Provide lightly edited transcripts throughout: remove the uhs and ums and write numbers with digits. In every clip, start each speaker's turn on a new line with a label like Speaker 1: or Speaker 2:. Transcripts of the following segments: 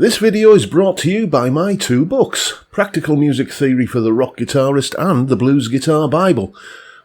Speaker 1: This video is brought to you by my two books, Practical Music Theory for the Rock Guitarist and The Blues Guitar Bible.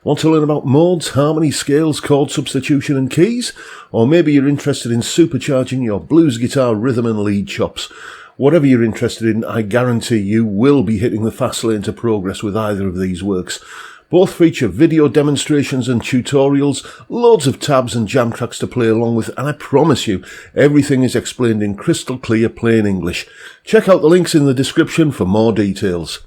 Speaker 1: Want to learn about modes, harmony, scales, chord substitution and keys? Or maybe you're interested in supercharging your blues guitar rhythm and lead chops. Whatever you're interested in, I guarantee you will be hitting the fast lane to progress with either of these works. Both feature video demonstrations and tutorials, loads of tabs and jam tracks to play along with, and I promise you, everything is explained in crystal clear plain English. Check out the links in the description for more details.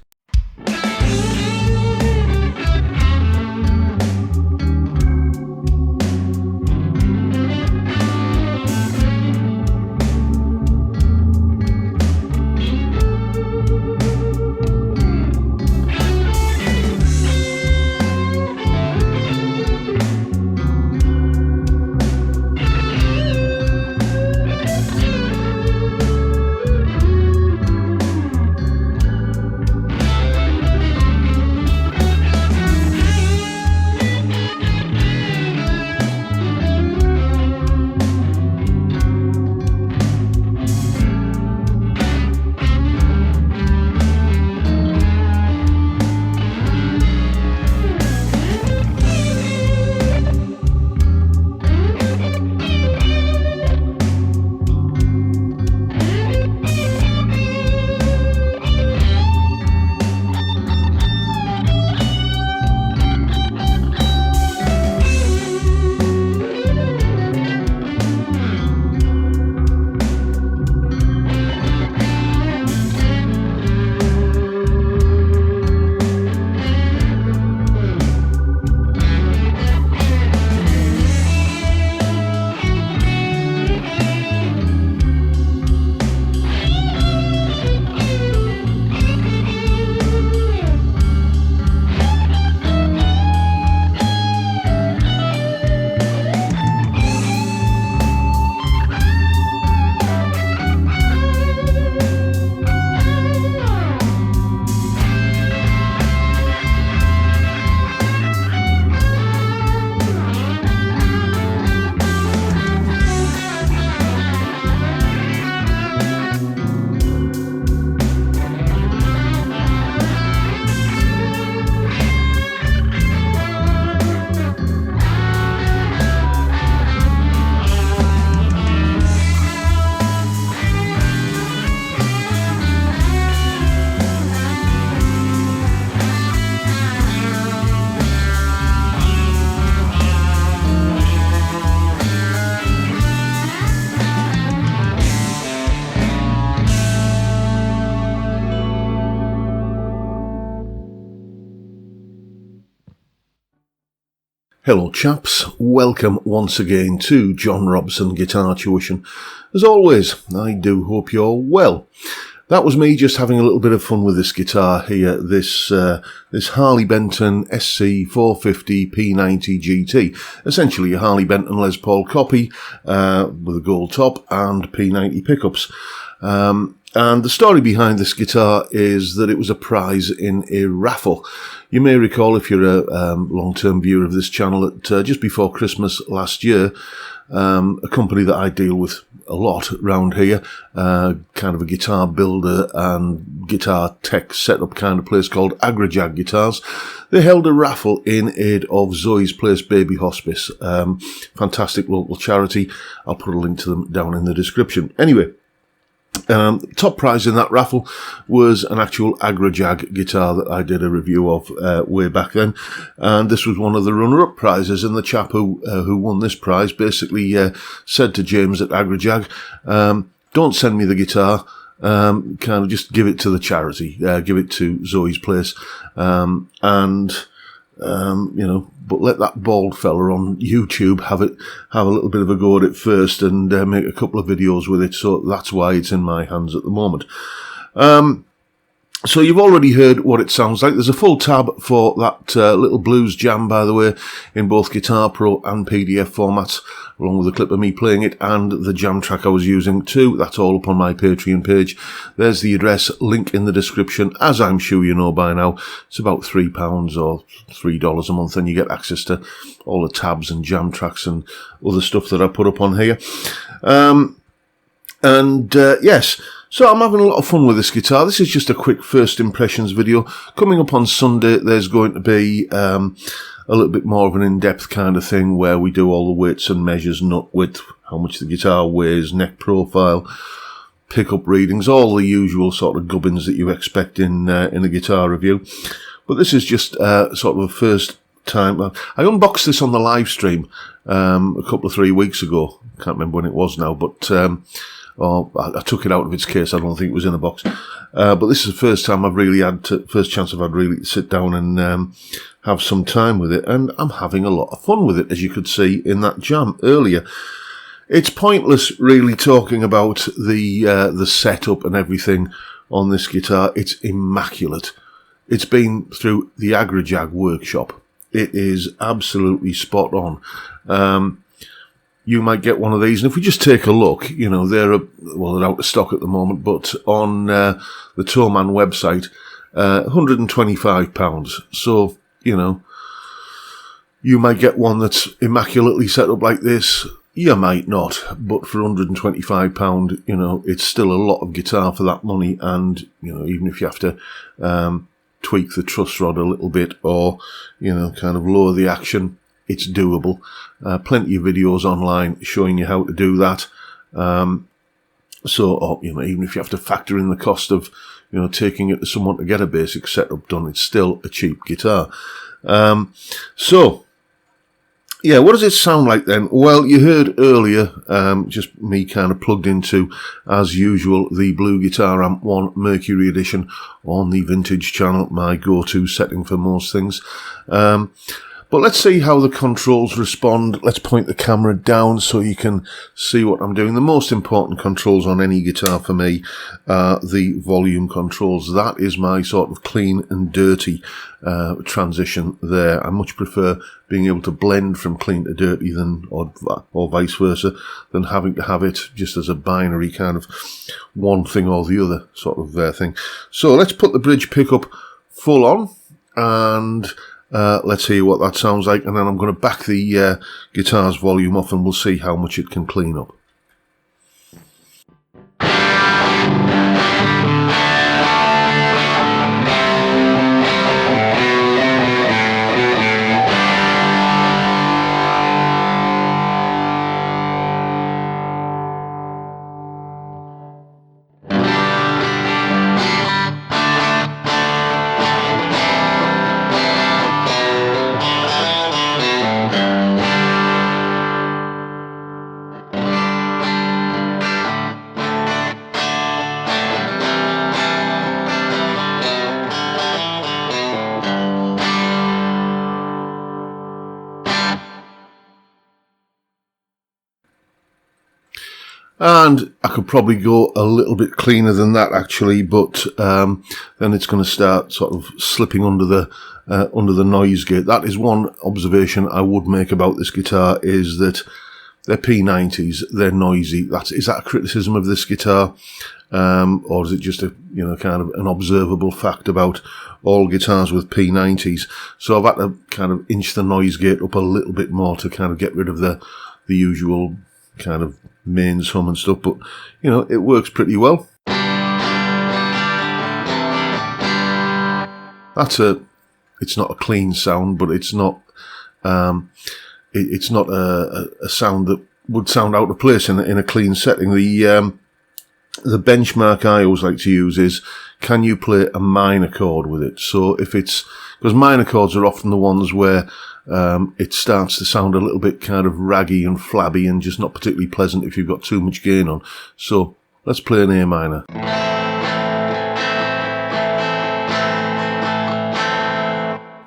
Speaker 1: Hello chaps, welcome once again to John Robson Guitar Tuition. As always, I do hope you're well. That was me just having a little bit of fun with this guitar here, this Harley Benton SC450 P90 GT. Essentially a Harley Benton Les Paul copy with a gold top and P90 pickups. And the story behind this guitar is that it was a prize in a raffle. You may recall, if you're a long-term viewer of this channel, that just before Christmas last year, a company that I deal with a lot around here, kind of a guitar builder and guitar tech setup kind of place called Agrajag Guitars, they held a raffle in aid of Zoe's Place Baby Hospice. Fantastic local charity. I'll put a link to them down in the description. Anyway, top prize in that raffle was an actual Agrajag guitar that I did a review of way back then, and this was one of the runner-up prizes. And the chap who won this prize basically said to James at Agrajag, "Don't send me the guitar. Kind of just give it to the charity. Give it to Zoe's Place, but let that bald fella on YouTube have a little bit of a go at it first and make a couple of videos with it." So that's why it's in my hands at the moment. So you've already heard what it sounds like. There's a full tab for that little blues jam, by the way, in both Guitar Pro and PDF formats, along with a clip of me playing it and the jam track I was using too. That's all up on my Patreon page. There's the address, link in the description. As I'm sure you know by now, it's about £3 or $3 a month, and you get access to all the tabs and jam tracks and other stuff that I put up on here. Yes, So I'm having a lot of fun with this guitar. This is just a quick first impressions video. Coming up on Sunday, there's going to be a little bit more of an in-depth kind of thing where we do all the weights and measures, nut width, how much the guitar weighs, neck profile, pickup readings, all the usual sort of gubbins that you expect in a guitar review. But this is just sort of a first time. I unboxed this on the live stream a couple of 3 weeks ago. Can't remember when it was now, but I took it out of its case. I don't think it was in a box. But this is the first time I've really first chance I've had really to sit down and have some time with it, and I'm having a lot of fun with it, as you could see in that jam earlier. It's pointless really talking about the setup and everything on this guitar. It's immaculate. It's been through the Agrajag workshop. It is absolutely spot on. You might get one of these, and if we just take a look, you know, they're out of stock at the moment, but on the Toman website, £125. So, you know, you might get one that's immaculately set up like this. You might not, but for £125, you know, it's still a lot of guitar for that money, and, you know, even if you have to tweak the truss rod a little bit or, you know, kind of lower the action, it's doable. Plenty of videos online showing you how to do that. So, you know, even if you have to factor in the cost of, you know, taking it to someone to get a basic setup done, it's still a cheap guitar. So, yeah, what does it sound like then? Well, you heard earlier, just me kind of plugged into, as usual, the Blue Guitar Amp 1 Mercury Edition on the Vintage channel, my go-to setting for most things. But let's see how the controls respond. Let's point the camera down so you can see what I'm doing. The most important controls on any guitar for me are the volume controls. That is my sort of clean and dirty transition there. I much prefer being able to blend from clean to dirty than, or vice versa, than having to have it just as a binary kind of one thing or the other sort of thing. So let's put the bridge pickup full on, and let's hear what that sounds like, and then I'm going to back the guitar's volume off and we'll see how much it can clean up. And I could probably go a little bit cleaner than that actually, but then it's going to start sort of slipping under the noise gate. That is one observation I would make about this guitar, is that they're P90s, they're noisy. Is that a criticism of this guitar, or is it just a, you know, kind of an observable fact about all guitars with P90s? So I've had to kind of inch the noise gate up a little bit more to kind of get rid of the usual kind of mains hum and stuff, but you know, it works pretty well. It's not a clean sound, but it's not it's not a sound that would sound out of place in a clean setting. The benchmark I always like to use is, can you play a minor chord with it? So if it's, because minor chords are often the ones where it starts to sound a little bit kind of raggy and flabby and just not particularly pleasant if you've got too much gain on. So let's play an A minor.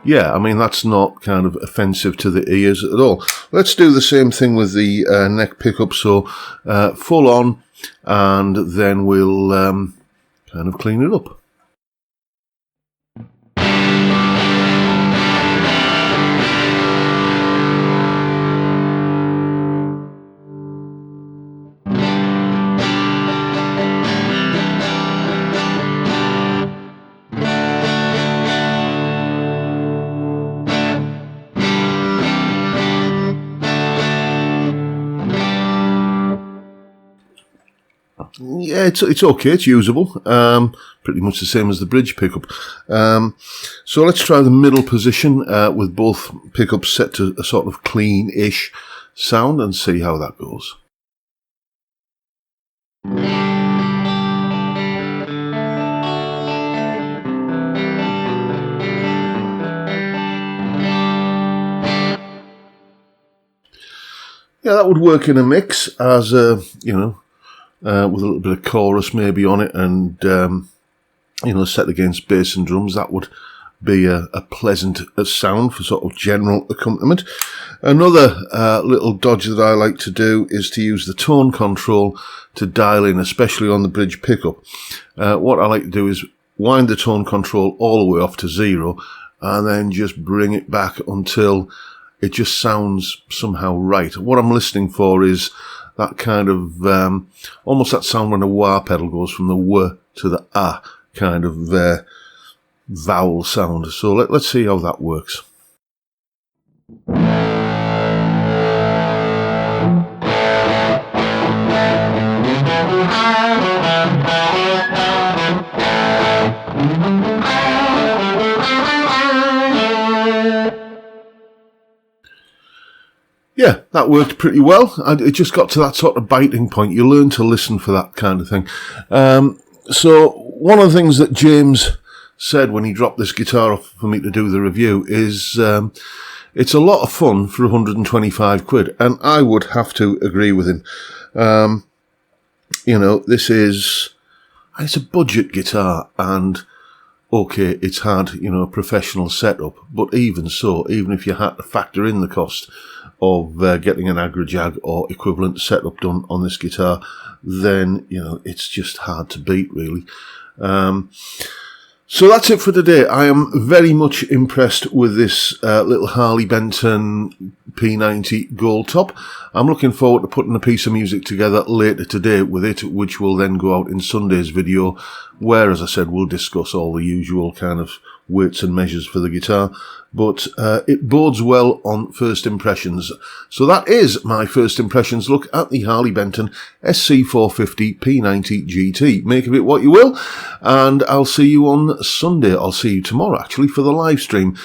Speaker 1: Yeah, I mean, that's not kind of offensive to the ears at all. Let's do the same thing with the neck pickup. So full on, and then we'll kind of clean it up. yeah, it's okay, it's usable. Pretty much the same as the bridge pickup. So let's try the middle position with both pickups set to a sort of clean-ish sound and see how that goes. Yeah, that would work in a mix as you know, with a little bit of chorus maybe on it, and you know, set against bass and drums. That would be a pleasant sound for sort of general accompaniment. Another little dodge that I like to do is to use the tone control to dial in, especially on the bridge pickup. What I like to do is wind the tone control all the way off to 0 and then just bring it back until it just sounds somehow right. What I'm listening for is that kind of, almost that sound when a wah pedal goes from the w to the ah kind of vowel sound. So let's see how that works. Yeah, that worked pretty well. It just got to that sort of biting point. You learn to listen for that kind of thing. So one of the things that James said when he dropped this guitar off for me to do the review is it's a lot of fun for 125 quid, and I would have to agree with him. You know, it's a budget guitar, and okay, it's had, you know, a professional setup, but even so, even if you had to factor in the cost of getting an Agri-Jag or equivalent setup done on this guitar, then, you know, it's just hard to beat, really. So that's it for today. I am very much impressed with this little Harley Benton P90 gold top. I'm looking forward to putting a piece of music together later today with it, which will then go out in Sunday's video, where, as I said, we'll discuss all the usual kind of weights and measures for the guitar. But it bodes well on first impressions. So that is my first impressions look at the Harley Benton SC450 P90 GT. Make of it what you will, and I'll see you on Sunday. I'll see you tomorrow, actually, for the live stream.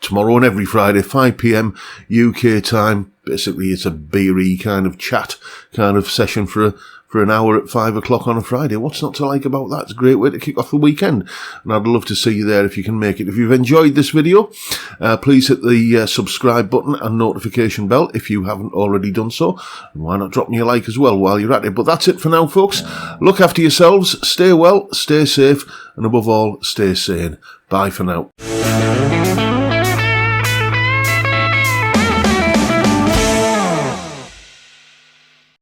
Speaker 1: Tomorrow and every Friday, 5 p.m. UK time. Basically, it's a beery kind of chat kind of session for an hour at 5 o'clock on a Friday. What's not to like about that? It's a great way to kick off the weekend, and I'd love to see you there if you can make it. If you've enjoyed this video, please hit the subscribe button and notification bell if you haven't already done so, and why not drop me a like as well while you're at it. But that's it for now, folks. Look after yourselves, stay well, stay safe, and above all, stay sane. Bye for now.